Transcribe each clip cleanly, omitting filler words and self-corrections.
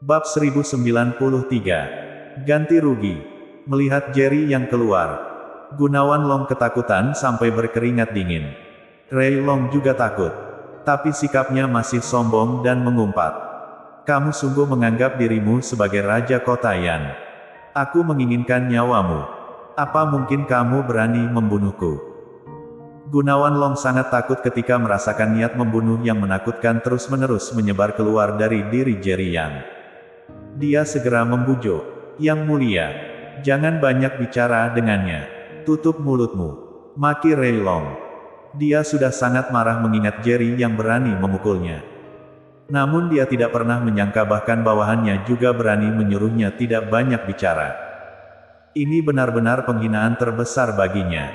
Bab 1093. Ganti rugi. Melihat Jerry yang keluar, Gunawan Long ketakutan sampai berkeringat dingin. Ray Long juga takut. Tapi sikapnya masih sombong dan mengumpat. Kamu sungguh menganggap dirimu sebagai Raja Kota Yan. Aku menginginkan nyawamu. Apa mungkin kamu berani membunuhku? Gunawan Long sangat takut ketika merasakan niat membunuh yang menakutkan terus-menerus menyebar keluar dari diri Jerry Yang. Dia segera membujuk. Yang mulia, jangan banyak bicara dengannya. Tutup mulutmu. Maki Ray Long. Dia sudah sangat marah mengingat Jerry yang berani memukulnya. Namun dia tidak pernah menyangka bahkan bawahannya juga berani menyuruhnya tidak banyak bicara. Ini benar-benar penghinaan terbesar baginya.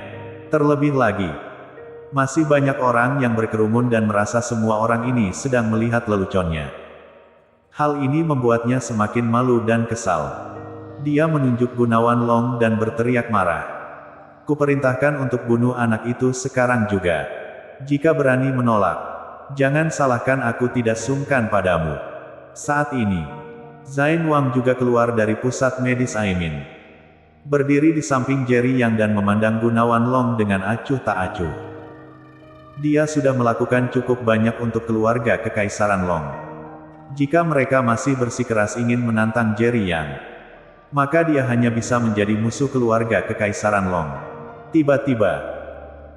Terlebih lagi, masih banyak orang yang berkerumun dan merasa semua orang ini sedang melihat leluconnya. Hal ini membuatnya semakin malu dan kesal. Dia menunjuk Gunawan Long dan berteriak marah. Kuperintahkan untuk bunuh anak itu sekarang juga. Jika berani menolak, jangan salahkan aku tidak sungkan padamu. Saat ini, Zain Wang juga keluar dari pusat medis Aimin. Berdiri di samping Jerry Yang dan memandang Gunawan Long dengan acuh tak acuh. Dia sudah melakukan cukup banyak untuk keluarga Kekaisaran Long. Jika mereka masih bersikeras ingin menantang Jerry Yang, maka dia hanya bisa menjadi musuh keluarga Kekaisaran Long. Tiba-tiba,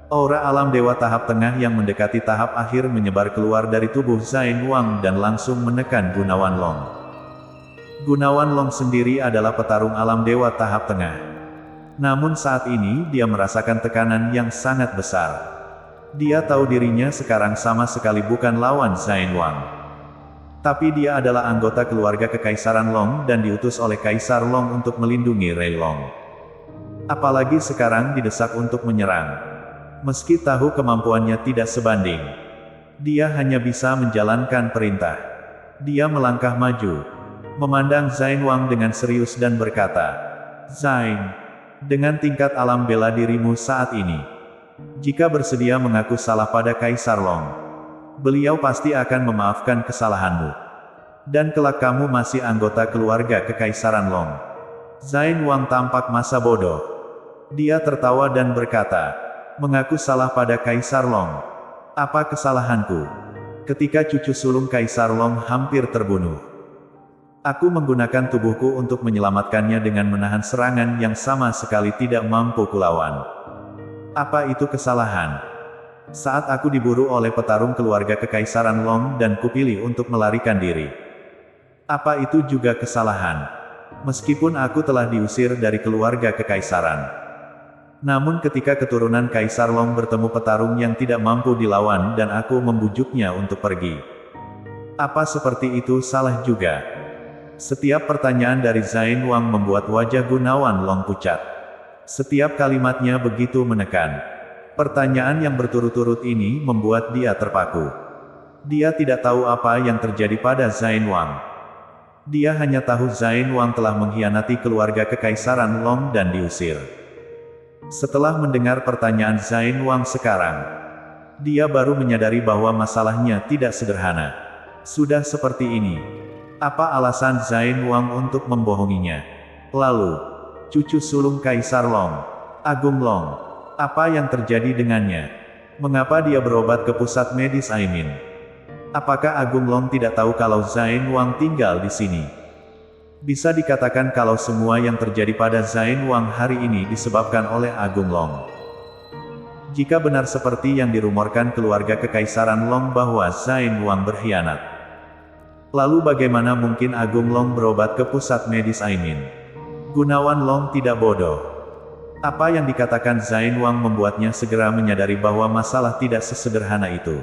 aura alam dewa tahap tengah yang mendekati tahap akhir menyebar keluar dari tubuh Zain Wang dan langsung menekan Gunawan Long. Gunawan Long sendiri adalah petarung alam dewa tahap tengah. Namun saat ini dia merasakan tekanan yang sangat besar. Dia tahu dirinya sekarang sama sekali bukan lawan Zain Wang. Tapi dia adalah anggota keluarga Kekaisaran Long dan diutus oleh Kaisar Long untuk melindungi Ray Long. Apalagi sekarang didesak untuk menyerang. Meski tahu kemampuannya tidak sebanding, dia hanya bisa menjalankan perintah. Dia melangkah maju, memandang Zain Wang dengan serius dan berkata, "Zain, dengan tingkat alam bela dirimu saat ini, jika bersedia mengaku salah pada Kaisar Long, beliau pasti akan memaafkan kesalahanmu. Dan kelak kamu masih anggota keluarga Kekaisaran Long." Zain Wang tampak masa bodoh. Dia tertawa dan berkata, "Mengaku salah pada Kaisar Long. Apa kesalahanku? Ketika cucu sulung Kaisar Long hampir terbunuh, aku menggunakan tubuhku untuk menyelamatkannya dengan menahan serangan yang sama sekali tidak mampu kulawan. Apa itu kesalahan? Saat aku diburu oleh petarung keluarga Kekaisaran Long dan kupilih untuk melarikan diri. Apa itu juga kesalahan? Meskipun aku telah diusir dari keluarga Kekaisaran. Namun ketika keturunan Kaisar Long bertemu petarung yang tidak mampu dilawan dan aku membujuknya untuk pergi. Apa seperti itu salah juga?" Setiap pertanyaan dari Zain Wang membuat wajah Gunawan Long pucat. Setiap kalimatnya begitu menekan. Pertanyaan yang berturut-turut ini membuat dia terpaku. Dia tidak tahu apa yang terjadi pada Zain Wang. Dia hanya tahu Zain Wang telah mengkhianati keluarga Kekaisaran Long dan diusir. Setelah mendengar pertanyaan Zain Wang sekarang, dia baru menyadari bahwa masalahnya tidak sederhana. Sudah seperti ini, apa alasan Zain Wang untuk membohonginya? Lalu, cucu sulung Kaisar Long, Agung Long, apa yang terjadi dengannya? Mengapa dia berobat ke pusat medis Aimin? Apakah Agung Long tidak tahu kalau Zain Wang tinggal di sini? Bisa dikatakan kalau semua yang terjadi pada Zain Wang hari ini disebabkan oleh Agung Long. Jika benar seperti yang dirumorkan keluarga Kekaisaran Long bahwa Zain Wang berkhianat, lalu bagaimana mungkin Agung Long berobat ke pusat medis Aimin? Gunawan Long tidak bodoh. Apa yang dikatakan Zain Wang membuatnya segera menyadari bahwa masalah tidak sesederhana itu.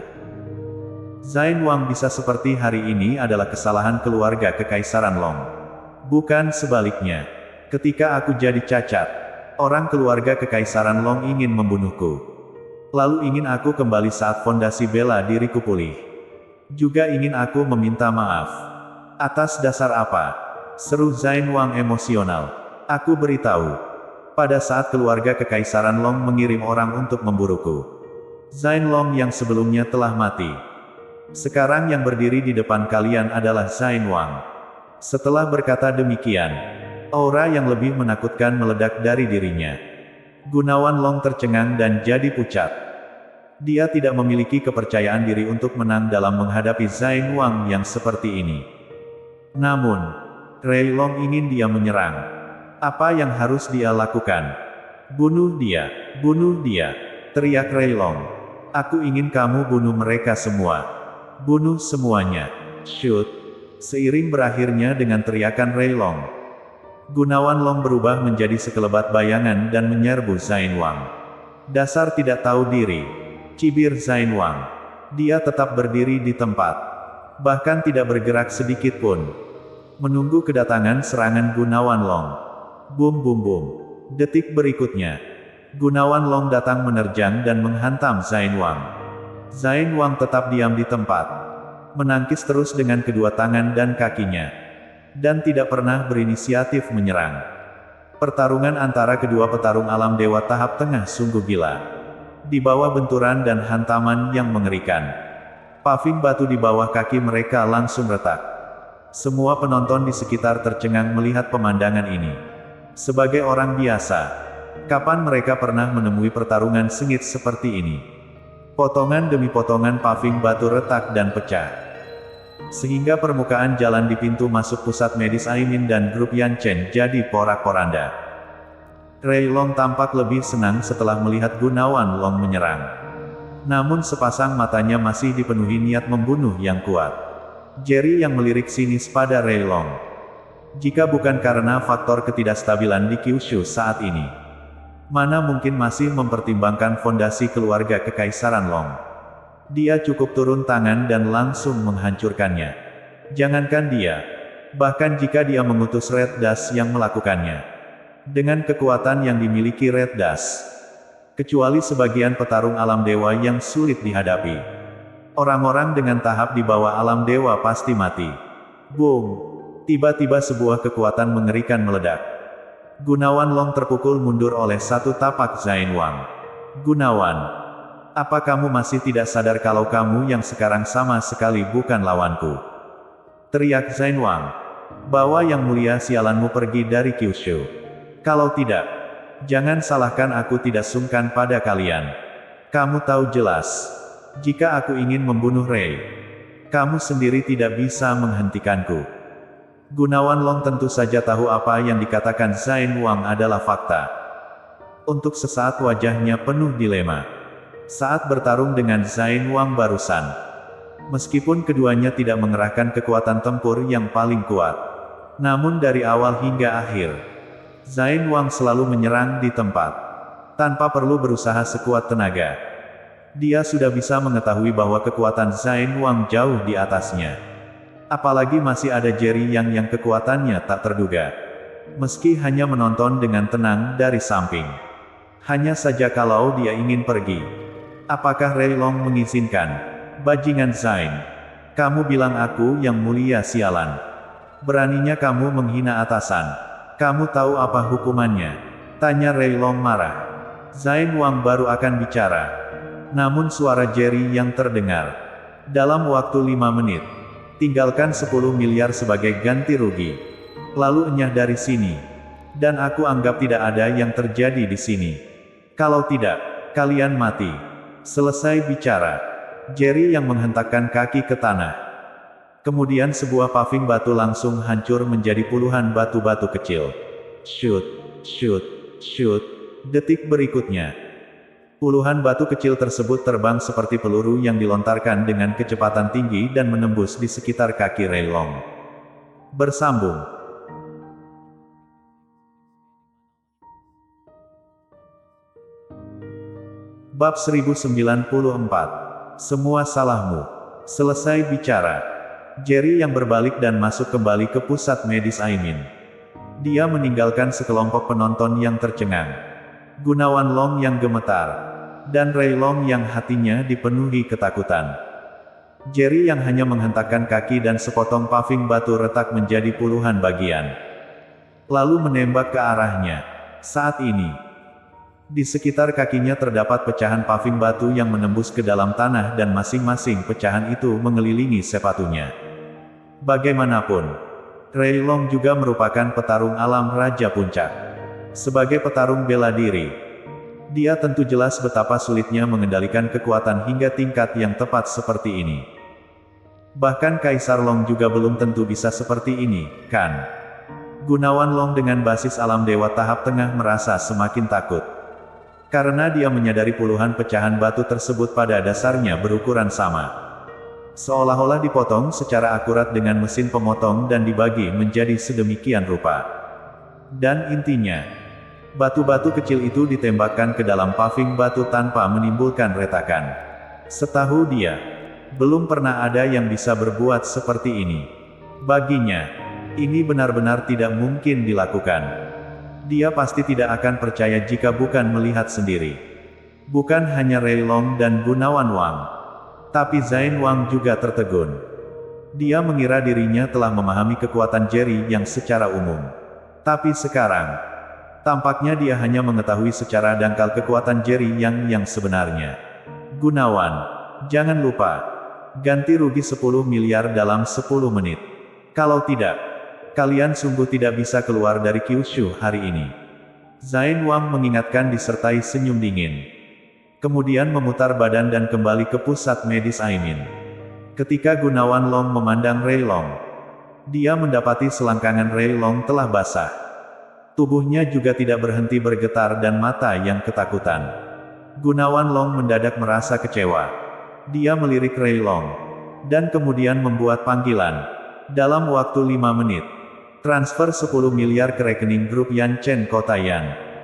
Zain Wang bisa seperti hari ini adalah kesalahan keluarga Kekaisaran Long. Bukan sebaliknya. Ketika aku jadi cacat, orang keluarga Kekaisaran Long ingin membunuhku. Lalu ingin aku kembali saat fondasi bela diriku pulih. Juga ingin aku meminta maaf. Atas dasar apa? Seru Zain Wang emosional. Aku beritahu. Pada saat keluarga Kekaisaran Long mengirim orang untuk memburuku, Zain Long yang sebelumnya telah mati. Sekarang yang berdiri di depan kalian adalah Zain Wang. Setelah berkata demikian, aura yang lebih menakutkan meledak dari dirinya. Gunawan Long tercengang dan jadi pucat. Dia tidak memiliki kepercayaan diri untuk menang dalam menghadapi Zain Wang yang seperti ini. Namun, Rei Long ingin dia menyerang. Apa yang harus dia lakukan? Bunuh dia, teriak Rei Long. Aku ingin kamu bunuh mereka semua. Bunuh semuanya. Shoot. Seiring berakhirnya dengan teriakan Rei Long, Gunawan Long berubah menjadi sekelebat bayangan dan menyerbu Zain Wang. Dasar tidak tahu diri, cibir Zain Wang. Dia tetap berdiri di tempat, bahkan tidak bergerak sedikit pun, menunggu kedatangan serangan Gunawan Long. Bum bum bum. Detik berikutnya, Gunawan Long datang menerjang dan menghantam Zain Wang. Zain Wang tetap diam di tempat, menangkis terus dengan kedua tangan dan kakinya, dan tidak pernah berinisiatif menyerang. Pertarungan antara kedua petarung alam dewa tahap tengah sungguh gila. Di bawah benturan dan hantaman yang mengerikan, paving batu di bawah kaki mereka langsung retak. Semua penonton di sekitar tercengang melihat pemandangan ini. Sebagai orang biasa, kapan mereka pernah menemui pertarungan sengit seperti ini? Potongan demi potongan paving batu retak dan pecah, sehingga permukaan jalan di pintu masuk pusat medis Aimin dan grup Yan Chen jadi porak-poranda. Rei Long tampak lebih senang setelah melihat Gunawan Long menyerang. Namun sepasang matanya masih dipenuhi niat membunuh yang kuat. Jerry yang melirik sinis pada Rei Long. Jika bukan karena faktor ketidakstabilan di Kyushu saat ini, mana mungkin masih mempertimbangkan fondasi keluarga Kekaisaran Long. Dia cukup turun tangan dan langsung menghancurkannya. Jangankan dia, bahkan jika dia mengutus Red Dust yang melakukannya, dengan kekuatan yang dimiliki Red Dust, kecuali sebagian petarung alam dewa yang sulit dihadapi, orang-orang dengan tahap di bawah alam dewa pasti mati. Boom! Tiba-tiba sebuah kekuatan mengerikan meledak. Gunawan Long terpukul mundur oleh satu tapak Zain Wang. Gunawan, apa kamu masih tidak sadar kalau kamu yang sekarang sama sekali bukan lawanku? Teriak Zain Wang. Bawa yang mulia sialanmu pergi dari Kyushu. Kalau tidak, jangan salahkan aku tidak sungkan pada kalian. Kamu tahu jelas, jika aku ingin membunuh Rei, kamu sendiri tidak bisa menghentikanku. Gunawan Long tentu saja tahu apa yang dikatakan Zain Wang adalah fakta. Untuk sesaat wajahnya penuh dilema saat bertarung dengan Zain Wang barusan. Meskipun keduanya tidak mengerahkan kekuatan tempur yang paling kuat, namun dari awal hingga akhir, Zain Wang selalu menyerang di tempat, tanpa perlu berusaha sekuat tenaga. Dia sudah bisa mengetahui bahwa kekuatan Zain Wang jauh di atasnya. Apalagi masih ada Jerry yang kekuatannya tak terduga. Meski hanya menonton dengan tenang dari samping. Hanya saja kalau dia ingin pergi. Apakah Rei Long mengizinkan? Bajingan Zain. Kamu bilang aku yang mulia sialan. Beraninya kamu menghina atasan. Kamu tahu apa hukumannya? Tanya Rei Long marah. Zain Wang baru akan bicara. Namun suara Jerry yang terdengar. Dalam waktu 5 menit. Tinggalkan 10 miliar sebagai ganti rugi. Lalu enyah dari sini. Dan aku anggap tidak ada yang terjadi di sini. Kalau tidak, kalian mati. Selesai bicara, Jerry yang menghentakkan kaki ke tanah. Kemudian sebuah paving batu langsung hancur menjadi puluhan batu-batu kecil. Shoot, shoot, shoot. Detik berikutnya, puluhan batu kecil tersebut terbang seperti peluru yang dilontarkan dengan kecepatan tinggi dan menembus di sekitar kaki Rei Long. Bersambung. Bab 1094. Semua salahmu. Selesai bicara, Jerry yang berbalik dan masuk kembali ke pusat medis Aimin. Dia meninggalkan sekelompok penonton yang tercengang, Gunawan Long yang gemetar, dan Rei Long yang hatinya dipenuhi ketakutan. Jerry yang hanya menghentakkan kaki dan sepotong paving batu retak menjadi puluhan bagian, lalu menembak ke arahnya. Saat ini, di sekitar kakinya terdapat pecahan paving batu yang menembus ke dalam tanah dan masing-masing pecahan itu mengelilingi sepatunya. Bagaimanapun, Rei Long juga merupakan petarung alam Raja Puncak. Sebagai petarung bela diri, dia tentu jelas betapa sulitnya mengendalikan kekuatan hingga tingkat yang tepat seperti ini. Bahkan Kaisar Long juga belum tentu bisa seperti ini, kan? Gunawan Long dengan basis alam dewa tahap tengah merasa semakin takut. Karena dia menyadari puluhan pecahan batu tersebut pada dasarnya berukuran sama. Seolah-olah dipotong secara akurat dengan mesin pemotong dan dibagi menjadi sedemikian rupa. Dan intinya, batu-batu kecil itu ditembakkan ke dalam paving batu tanpa menimbulkan retakan. Setahu dia, belum pernah ada yang bisa berbuat seperti ini. Baginya, ini benar-benar tidak mungkin dilakukan. Dia pasti tidak akan percaya jika bukan melihat sendiri. Bukan hanya Rei Long dan Gunawan Wang, tapi Zain Wang juga tertegun. Dia mengira dirinya telah memahami kekuatan Jerry yang secara umum. Tapi sekarang, tampaknya dia hanya mengetahui secara dangkal kekuatan Jerry yang sebenarnya. Gunawan, jangan lupa, ganti rugi 10 miliar dalam 10 menit. Kalau tidak, kalian sungguh tidak bisa keluar dari Kyushu hari ini. Zain Wang mengingatkan disertai senyum dingin. Kemudian memutar badan dan kembali ke pusat medis Aimin. Ketika Gunawan Long memandang Rei Long, dia mendapati selangkangan Rei Long telah basah. Tubuhnya juga tidak berhenti bergetar dan mata yang ketakutan. Gunawan Long mendadak merasa kecewa. Dia melirik Rei Long, dan kemudian membuat panggilan. Dalam waktu 5 menit, transfer 10 miliar ke rekening grup Yan Chen Kota Yan.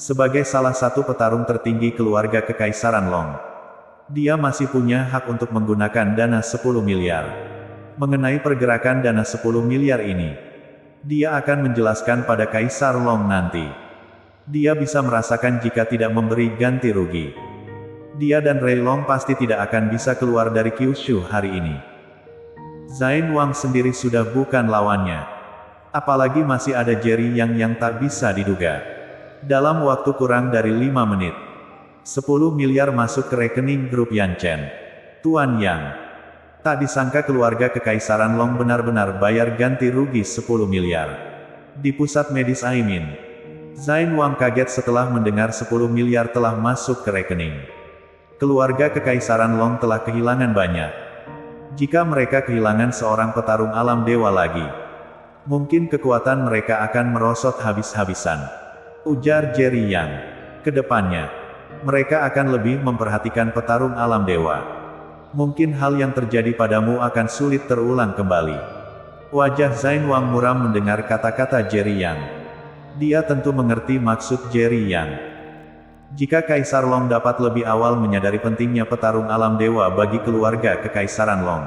Sebagai salah satu petarung tertinggi keluarga Kekaisaran Long, dia masih punya hak untuk menggunakan dana 10 miliar. Mengenai pergerakan dana 10 miliar ini, dia akan menjelaskan pada Kaisar Long nanti. Dia bisa merasakan jika tidak memberi ganti rugi. Dia dan Rei Long pasti tidak akan bisa keluar dari Kyushu hari ini. Zain Wang sendiri sudah bukan lawannya. Apalagi masih ada Jerry yang tak bisa diduga. Dalam waktu kurang dari 5 menit, 10 miliar masuk ke rekening grup Yan Chen. Tuan Yang, tak disangka keluarga Kekaisaran Long benar-benar bayar ganti rugi 10 miliar. Di pusat medis Aimin, Zain Wang kaget setelah mendengar 10 miliar telah masuk ke rekening. Keluarga Kekaisaran Long telah kehilangan banyak. Jika mereka kehilangan seorang petarung alam dewa lagi, mungkin kekuatan mereka akan merosot habis-habisan. Ujar Jerry Yang. Kedepannya, mereka akan lebih memperhatikan petarung alam dewa. Mungkin hal yang terjadi padamu akan sulit terulang kembali. Wajah Zain Wang muram mendengar kata-kata Jerry Yang. Dia tentu mengerti maksud Jerry Yang. Jika Kaisar Long dapat lebih awal menyadari pentingnya petarung alam dewa bagi keluarga Kekaisaran Long,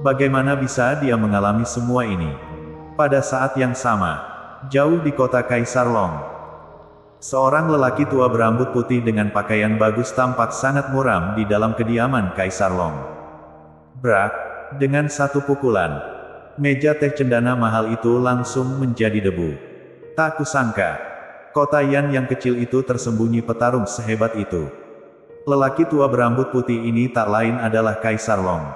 bagaimana bisa dia mengalami semua ini? Pada saat yang sama, jauh di kota Kaisar Long, seorang lelaki tua berambut putih dengan pakaian bagus tampak sangat muram di dalam kediaman Kaisar Long. Brak, dengan satu pukulan, meja teh cendana mahal itu langsung menjadi debu. Tak kusangka, kota Yan yang kecil itu tersembunyi petarung sehebat itu. Lelaki tua berambut putih ini tak lain adalah Kaisar Long.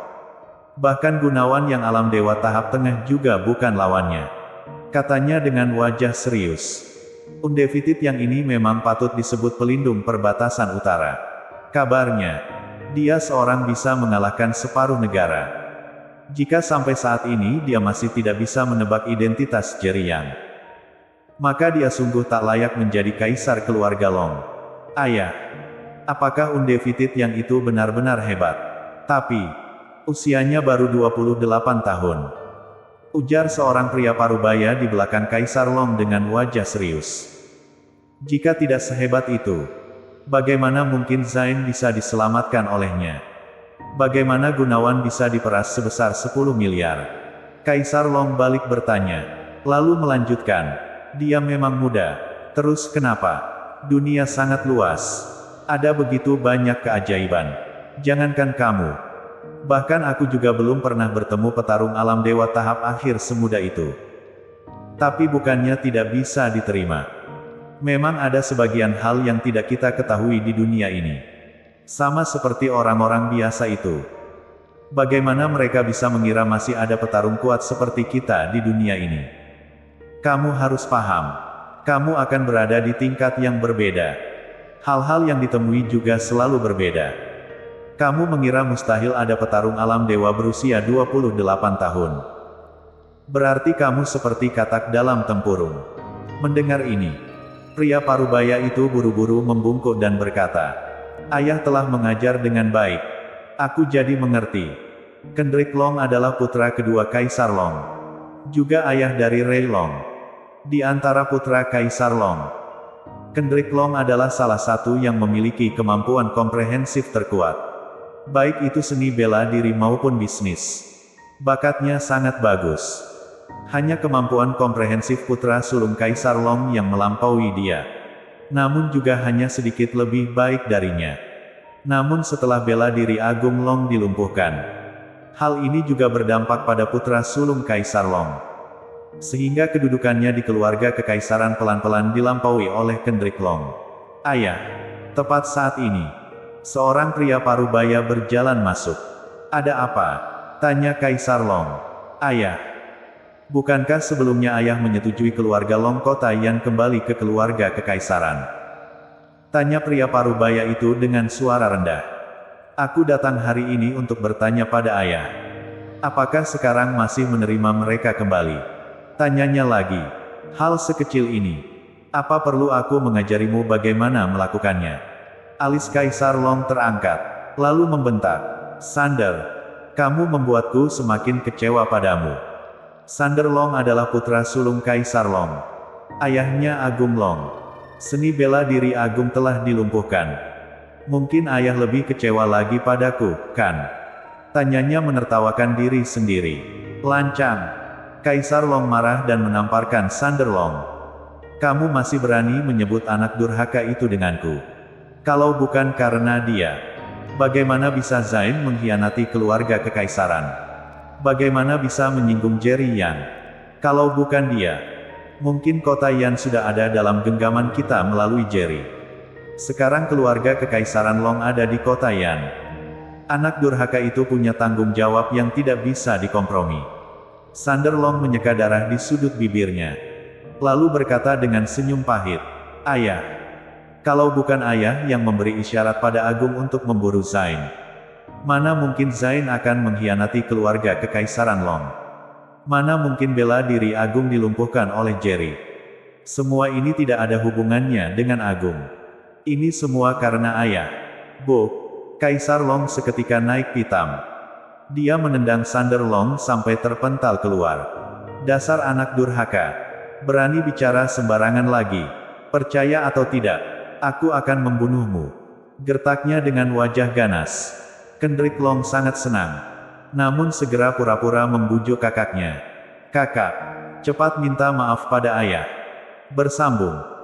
Bahkan Gunawan yang alam dewa tahap tengah juga bukan lawannya. Katanya dengan wajah serius. Undefeated yang ini memang patut disebut pelindung perbatasan utara. Kabarnya, dia seorang bisa mengalahkan separuh negara. Jika sampai saat ini dia masih tidak bisa menebak identitas Jerry Yang, maka dia sungguh tak layak menjadi kaisar keluarga Long. Ayah, apakah undefeated yang itu benar-benar hebat? Tapi, usianya baru 28 tahun. Ujar seorang pria parubaya di belakang Kaisar Long dengan wajah serius. Jika tidak sehebat itu, bagaimana mungkin Zain bisa diselamatkan olehnya? Bagaimana Gunawan bisa diperas sebesar 10 miliar? Kaisar Long balik bertanya, lalu melanjutkan, dia memang muda. Terus kenapa? Dunia sangat luas. Ada begitu banyak keajaiban. Jangankan kamu, bahkan aku juga belum pernah bertemu petarung alam dewa tahap akhir semudah itu. Tapi bukannya tidak bisa diterima. Memang ada sebagian hal yang tidak kita ketahui di dunia ini. Sama seperti orang-orang biasa itu. Bagaimana mereka bisa mengira masih ada petarung kuat seperti kita di dunia ini? Kamu harus paham. Kamu akan berada di tingkat yang berbeda. Hal-hal yang ditemui juga selalu berbeda. Kamu mengira mustahil ada petarung alam dewa berusia 28 tahun. Berarti kamu seperti katak dalam tempurung. Mendengar ini, pria parubaya itu buru-buru membungkuk dan berkata, "Ayah telah mengajar dengan baik. Aku jadi mengerti. Kendrick Long adalah putra kedua Kaisar Long. Juga ayah dari Rei Long. Di antara putra Kaisar Long, Kendrick Long adalah salah satu yang memiliki kemampuan komprehensif terkuat. Baik itu seni bela diri maupun bisnis. Bakatnya sangat bagus. Hanya kemampuan komprehensif putra sulung Kaisar Long yang melampaui dia. Namun juga hanya sedikit lebih baik darinya. Namun setelah bela diri Agung Long dilumpuhkan, hal ini juga berdampak pada putra sulung Kaisar Long. Sehingga kedudukannya di keluarga kekaisaran pelan-pelan dilampaui oleh Kendrick Long. Ayah, tepat saat ini, seorang pria parubaya berjalan masuk. Ada apa? Tanya Kaisar Long. Ayah, bukankah sebelumnya ayah menyetujui keluarga Long Kotayan kembali ke keluarga kekaisaran? Tanya pria parubaya itu dengan suara rendah. Aku datang hari ini untuk bertanya pada ayah. Apakah sekarang masih menerima mereka kembali? Tanyanya lagi. Hal sekecil ini. Apa perlu aku mengajarimu bagaimana melakukannya? Alis Kaisar Long terangkat. Lalu membentak. Sander, kamu membuatku semakin kecewa padamu. Sander Long adalah putra sulung Kaisar Long. Ayahnya Agung Long. Seni bela diri Agung telah dilumpuhkan. Mungkin ayah lebih kecewa lagi padaku, kan? Tanyanya menertawakan diri sendiri. Lancang. Kaisar Long marah dan menamparkan Sander Long. Kamu masih berani menyebut anak durhaka itu denganku? Kalau bukan karena dia, bagaimana bisa Zain mengkhianati keluarga kekaisaran? Bagaimana bisa menyinggung Jerry Yang? Kalau bukan dia, mungkin kota Yan sudah ada dalam genggaman kita melalui Jerry. Sekarang keluarga kekaisaran Long ada di kota Yan. Anak durhaka itu punya tanggung jawab yang tidak bisa dikompromi. Sander Long menyeka darah di sudut bibirnya. Lalu berkata dengan senyum pahit. Ayah. Kalau bukan ayah yang memberi isyarat pada Agung untuk memburu Zain, mana mungkin Zain akan mengkhianati keluarga kekaisaran Long? Mana mungkin bela diri Agung dilumpuhkan oleh Jerry? Semua ini tidak ada hubungannya dengan Agung. Ini semua karena ayah. Bu, Kaisar Long seketika naik pitam. Dia menendang Sander Long sampai terpental keluar. Dasar anak durhaka. Berani bicara sembarangan lagi. Percaya atau tidak, aku akan membunuhmu. Gertaknya dengan wajah ganas. Kendrick Long sangat senang. Namun segera pura-pura membujuk kakaknya. Kakak, cepat minta maaf pada ayah. Bersambung.